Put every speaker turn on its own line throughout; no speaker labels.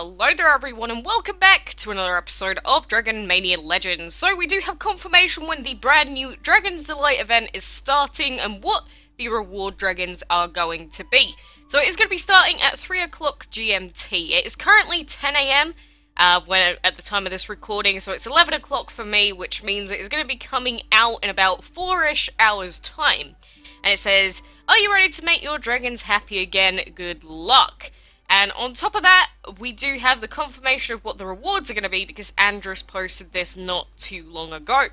Hello there everyone and welcome back to another episode of Dragon Mania Legends. So we do have confirmation when the brand new Dragon's Delight event is starting and what the reward dragons are going to be. So it is going to be starting at 3 o'clock GMT. It is currently 10 AM at the time of this recording, so it's 11 o'clock for me, which means it is going to be coming out in about 4-ish hours time. And it says, "Are you ready to make your dragons happy again? Good luck." And on top of that, we do have the confirmation of what the rewards are going to be because Andrus posted this not too long ago.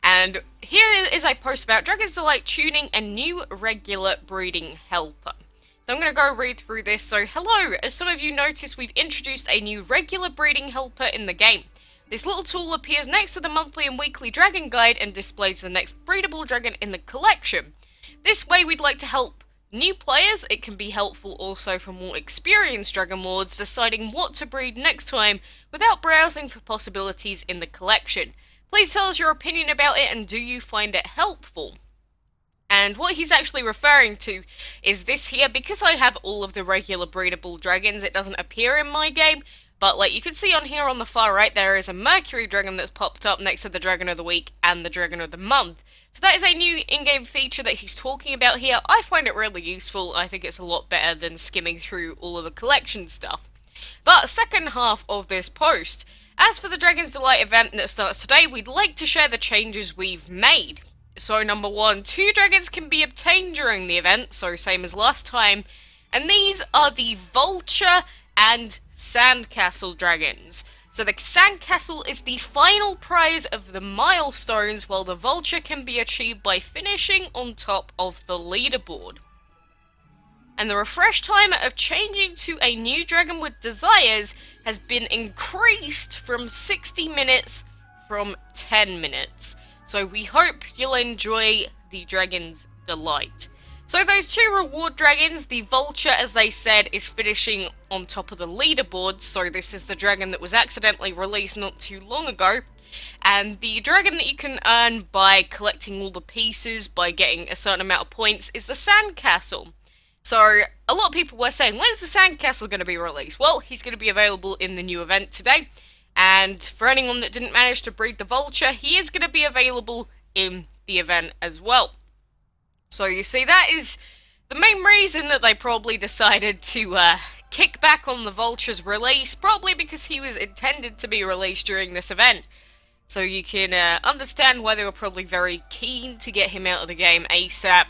And here is a post about Dragon's Delight tuning a new regular breeding helper. So I'm going to go read through this. So hello, as some of you noticed, we've introduced a new regular breeding helper in the game. This little tool appears next to the monthly and weekly dragon guide and displays the next breedable dragon in the collection. This way we'd like to help new players. It can be helpful also for more experienced Dragon Lords deciding what to breed next time without browsing for possibilities in the collection. Please tell us your opinion about it and do you find it helpful? And what he's actually referring to is this here. Because I have all of the regular breedable dragons, it doesn't appear in my game, but like you can see on here on the far right, there is a Mercury dragon that's popped up next to the Dragon of the Week and the Dragon of the Month. So that is a new in-game feature that he's talking about here. I find it really useful. I think it's a lot better than skimming through all of the collection stuff. But second half of this post. As for the Dragon's Delight event that starts today, we'd like to share the changes we've made. So number 1, 2 dragons can be obtained during the event, so same as last time. And these are the Vulture and Sandcastle dragons. So the Sandcastle is the final prize of the milestones, while the Vulture can be achieved by finishing on top of the leaderboard. And the refresh time of changing to a new dragon with desires has been increased from 60 minutes from 10 minutes. So we hope you'll enjoy the Dragon's Delight. So those 2 reward dragons, the Vulture, as they said, is finishing on top of the leaderboard. So this is the dragon that was accidentally released not too long ago. And the dragon that you can earn by collecting all the pieces, by getting a certain amount of points, is the Sandcastle. So a lot of people were saying, when's the Sandcastle going to be released? Well, he's going to be available in the new event today. And for anyone that didn't manage to breed the Vulture, he is going to be available in the event as well. So you see, that is the main reason that they probably decided to kick back on the Vulture's release, probably because he was intended to be released during this event. So you can understand why they were probably very keen to get him out of the game ASAP.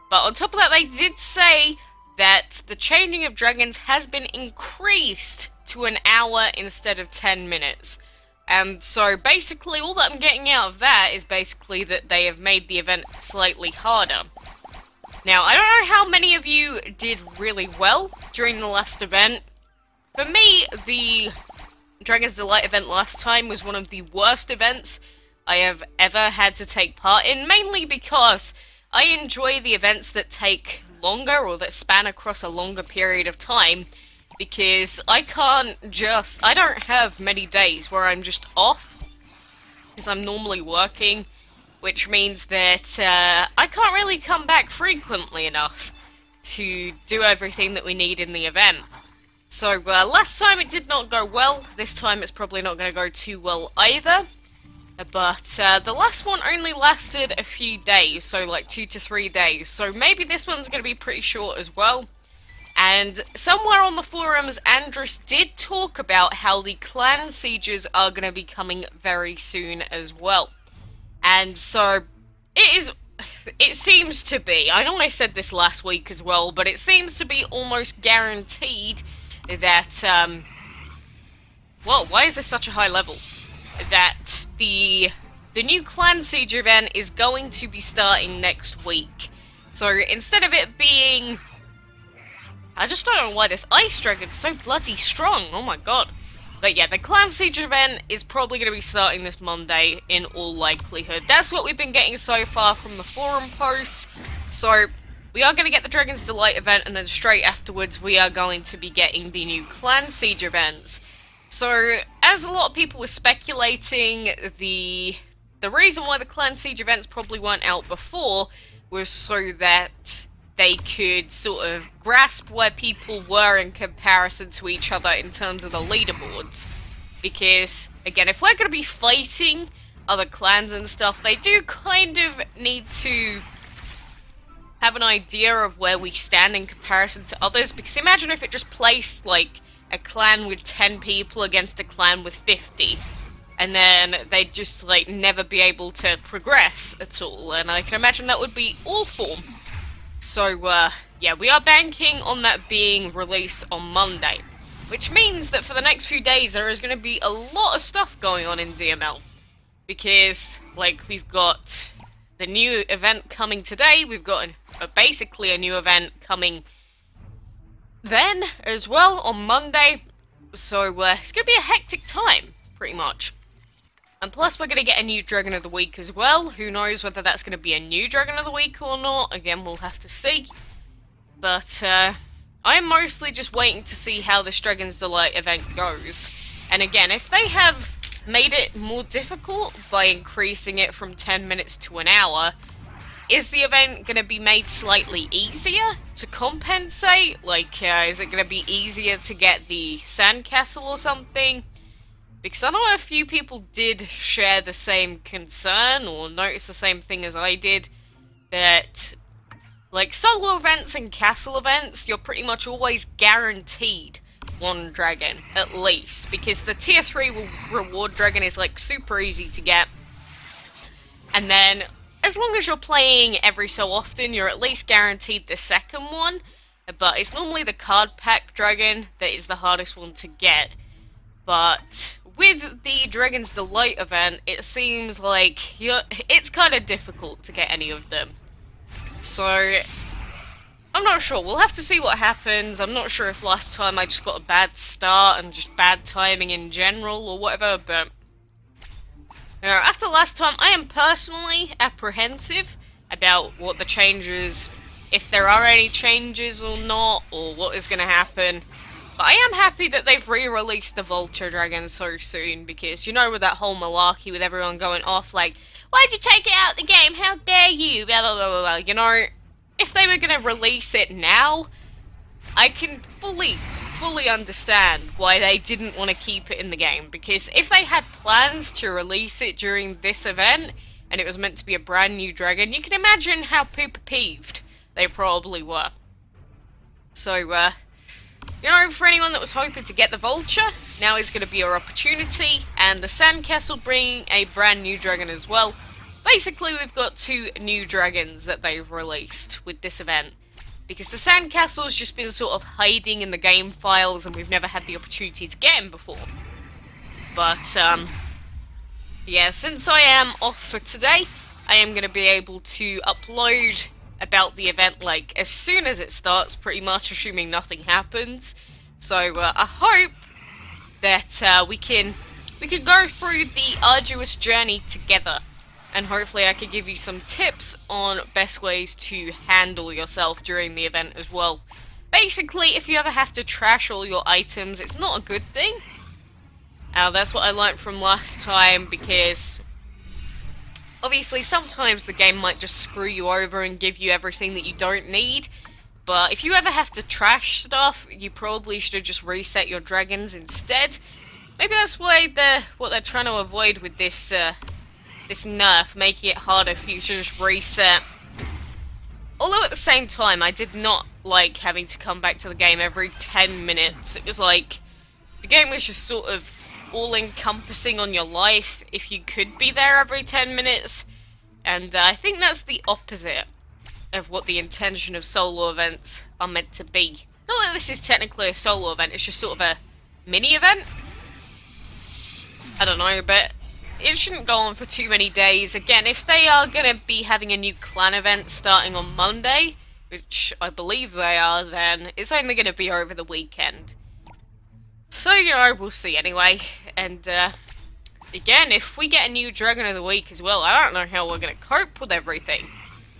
But on top of that, they did say that the changing of dragons has been increased to an hour instead of 10 minutes. And so basically all that I'm getting out of that is basically that they have made the event slightly harder. Now, I don't know how many of you did really well during the last event. For me, the Dragon's Delight event last time was one of the worst events I have ever had to take part in, mainly because I enjoy the events that take longer or that span across a longer period of time, because I don't have many days where I'm just off, because I'm normally working, which means that I can't really come back frequently enough to do everything that we need in the event. So last time it did not go well, this time it's probably not going to go too well either. But the last one only lasted a few days, so like 2 to 3 days, so maybe this one's going to be pretty short as well. And somewhere on the forums, Andrus did talk about how the clan sieges are going to be coming very soon as well. And so, it seems to be, I know I said this last week as well, but it seems to be almost guaranteed that, well, why is this such a high level? That the new clan siege event is going to be starting next week. So instead of it being, I just don't know why this ice dragon's so bloody strong, oh my god. But yeah, the clan siege event is probably going to be starting this Monday in all likelihood. That's what we've been getting so far from the forum posts. So we are going to get the Dragon's Delight event, and then straight afterwards we are going to be getting the new clan siege events. So, as a lot of people were speculating, the reason why the clan siege events probably weren't out before was so that they could sort of grasp where people were in comparison to each other in terms of the leaderboards. Because, again, if we're going to be fighting other clans and stuff, they do kind of need to have an idea of where we stand in comparison to others. Because imagine if it just placed, like, a clan with 10 people against a clan with 50. And then they'd just, like, never be able to progress at all. And I can imagine that would be awful. So, yeah, we are banking on that being released on Monday. Which means that for the next few days there is going to be a lot of stuff going on in DML. Because, like, we've got the new event coming today, we've got basically a new event coming then as well on Monday. So, it's going to be a hectic time, pretty much. And plus we're going to get a new Dragon of the Week as well. Who knows whether that's going to be a new Dragon of the Week or not. Again, we'll have to see. But, I am mostly just waiting to see how this Dragon's Delight event goes. And again, if they have made it more difficult by increasing it from 10 minutes to an hour, is the event going to be made slightly easier to compensate? Like, is it going to be easier to get the Sandcastle or something? Because I know a few people did share the same concern, or notice the same thing as I did, that, like, solo events and castle events, you're pretty much always guaranteed one dragon, at least. Because the tier 3 reward dragon is, like, super easy to get. And then, as long as you're playing every so often, you're at least guaranteed the second one. But it's normally the card pack dragon that is the hardest one to get. But with the Dragon's Delight event, it seems like it's kind of difficult to get any of them. So, I'm not sure. We'll have to see what happens. I'm not sure if last time I just got a bad start and just bad timing in general or whatever, but after last time, I am personally apprehensive about what the changes, if there are any changes or not, or what is going to happen. But I am happy that they've re-released the VULTURE dragon so soon, because, you know, with that whole malarkey with everyone going off like, why'd you take it out of the game, how dare you, blah blah blah blah blah, you know, if they were going to release it now, I can fully understand why they didn't want to keep it in the game, because if they had plans to release it during this event, and it was meant to be a brand new dragon, you can imagine how peeved they probably were. So, you know, for anyone that was hoping to get the VULTURE, now is going to be your opportunity, and the Sandcastle bringing a brand new dragon as well. Basically, we've got 2 new dragons that they've released with this event, because the Sandcastle's just been sort of hiding in the game files, and we've never had the opportunity to get him before. But, yeah, since I am off for today, I am going to be able to upload about the event, like, as soon as it starts, pretty much, assuming nothing happens. So, I hope that, we can go through the arduous journey together. And hopefully I can give you some tips on best ways to handle yourself during the event as well. Basically, if you ever have to trash all your items, it's not a good thing. That's what I learned from last time, because obviously, sometimes the game might just screw you over and give you everything that you don't need, but if you ever have to trash stuff, you probably should just reset your dragons instead. Maybe that's why what they're trying to avoid with this this nerf, making it harder for you to just reset. Although at the same time, I did not like having to come back to the game every 10 minutes. It was like, the game was just sort of all-encompassing on your life if you could be there every 10 minutes, and I think that's the opposite of what the intention of solo events are meant to be. Not that this is technically a solo event, it's just sort of a mini-event. I don't know, but it shouldn't go on for too many days. Again, if they are going to be having a new clan event starting on Monday, which I believe they are, then it's only going to be over the weekend. So, you know, we'll see anyway. And, again, if we get a new Dragon of the Week as well, I don't know how we're going to cope with everything.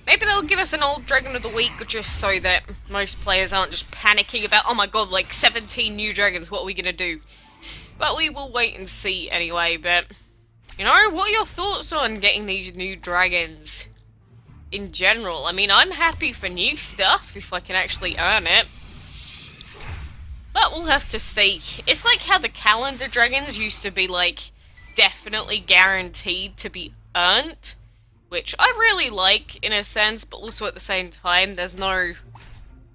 Maybe they'll give us an old Dragon of the Week just so that most players aren't just panicking about, oh my god, like 17 new dragons, what are we going to do? But we will wait and see anyway, but, you know, what are your thoughts on getting these new dragons? in general. I mean, I'm happy for new stuff if I can actually earn it. But we'll have to see. It's like how the calendar dragons used to be, like, definitely guaranteed to be earned, which I really like in a sense, but also at the same time, there's no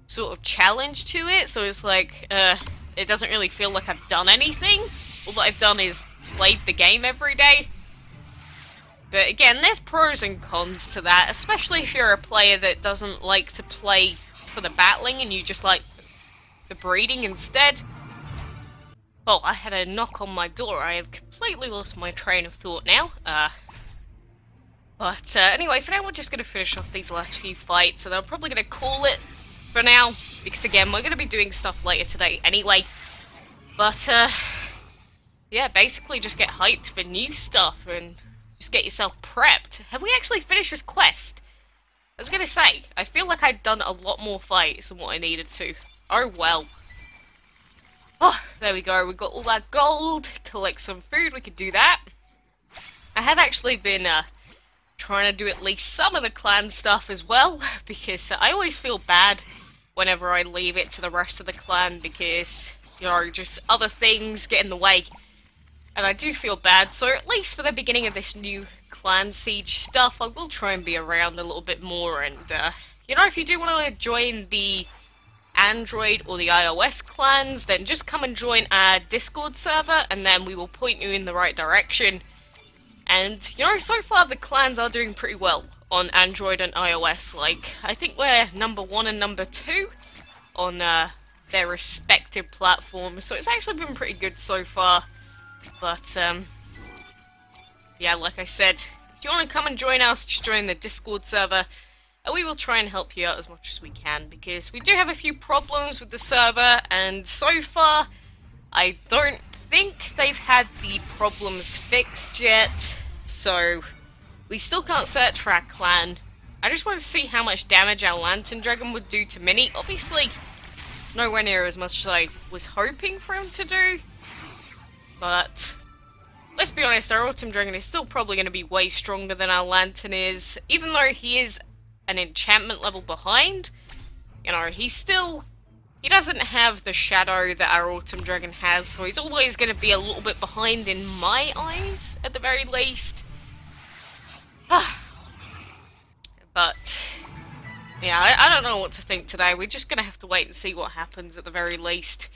sort of challenge to it, so it's like, it doesn't really feel like I've done anything. All that I've done is played the game every day. But again, there's pros and cons to that, especially if you're a player that doesn't like to play for the battling and you just like the breeding instead. Oh, I had a knock on my door. I have completely lost my train of thought now. But anyway, for now we're just going to finish off these last few fights, and I'm probably going to call it for now, because again, we're going to be doing stuff later today anyway. But, yeah, basically just get hyped for new stuff, and just get yourself prepped. Have we actually finished this quest? I was going to say, I feel like I'd done a lot more fights than what I needed to. Oh well. Oh, there we go, we got all that gold, collect some food, we could do that. I have actually been, trying to do at least some of the clan stuff as well, because I always feel bad whenever I leave it to the rest of the clan, because, you know, just other things get in the way. And I do feel bad, so at least for the beginning of this new clan siege stuff, I will try and be around a little bit more, and, you know, if you do want to join the Android or the iOS clans, then just come and join our Discord server, and then we will point you in the right direction. And, you know, so far the clans are doing pretty well on Android and iOS. Like, I think we're number 1 and number 2 on their respective platforms, so it's actually been pretty good so far. But, yeah, like I said, if you want to come and join us, just join the Discord server, and we will try and help you out as much as we can, because we do have a few problems with the server, and so far, I don't think they've had the problems fixed yet, so we still can't search for our clan. I just want to see how much damage our Lantern Dragon would do to Minnie. Obviously, nowhere near as much as I was hoping for him to do, but let's be honest, our Autumn Dragon is still probably going to be way stronger than our Lantern is, even though he is an enchantment level behind. You know, he doesn't have the shadow that our Autumn Dragon has, so he's always going to be a little bit behind in my eyes, at the very least. But, yeah, I don't know what to think today. We're just going to have to wait and see what happens at the very least.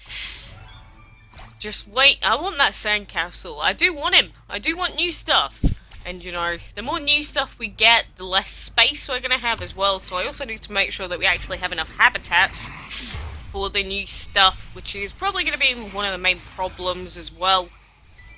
Just wait. I want that sandcastle. I do want him. I do want new stuff. And, you know, the more new stuff we get, the less space we're going to have as well. So I also need to make sure that we actually have enough habitats for the new stuff, which is probably going to be one of the main problems as well.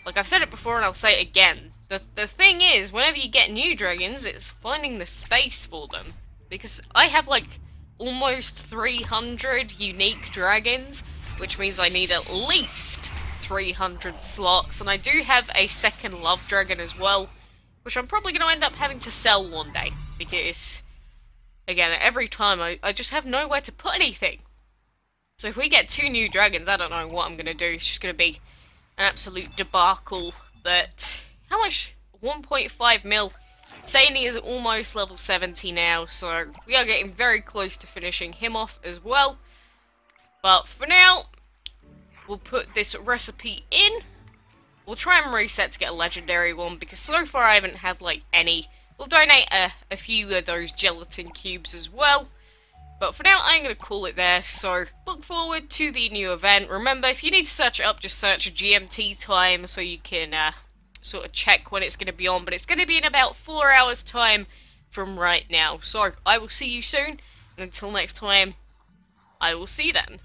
Like I've said it before and I'll say it again. The thing is, whenever you get new dragons, it's finding the space for them. Because I have like almost 300 unique dragons, which means I need at least 300 slots. And I do have a second love dragon as well, which I'm probably going to end up having to sell one day. Because, again, every time I just have nowhere to put anything. So if we get 2 new dragons, I don't know what I'm going to do. It's just going to be an absolute debacle. But how much? 1.5 mil. Sani is almost level 70 now, so we are getting very close to finishing him off as well. But for now, we'll put this recipe in. We'll try and reset to get a legendary one, because so far I haven't had like any. We'll donate a few of those gelatin cubes as well. But for now, I'm going to call it there, so look forward to the new event. Remember, if you need to search it up, just search a GMT time so you can sort of check when it's going to be on. But it's going to be in about 4 hours' time from right now. So I will see you soon, and until next time, I will see you then.